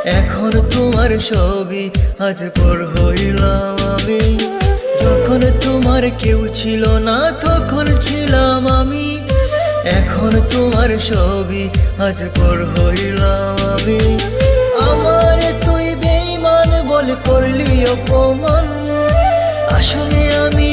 এখন তোমার ছবি আজ পর হইলাম আমি। যখন তোমার কেউ ছিল না তখন ছিলাম আমি। এখন তোমার ছবি আজ পর হইলাম আমি। আমারে তুই বেঈমান বলে করলি অপমান, আসলে আমি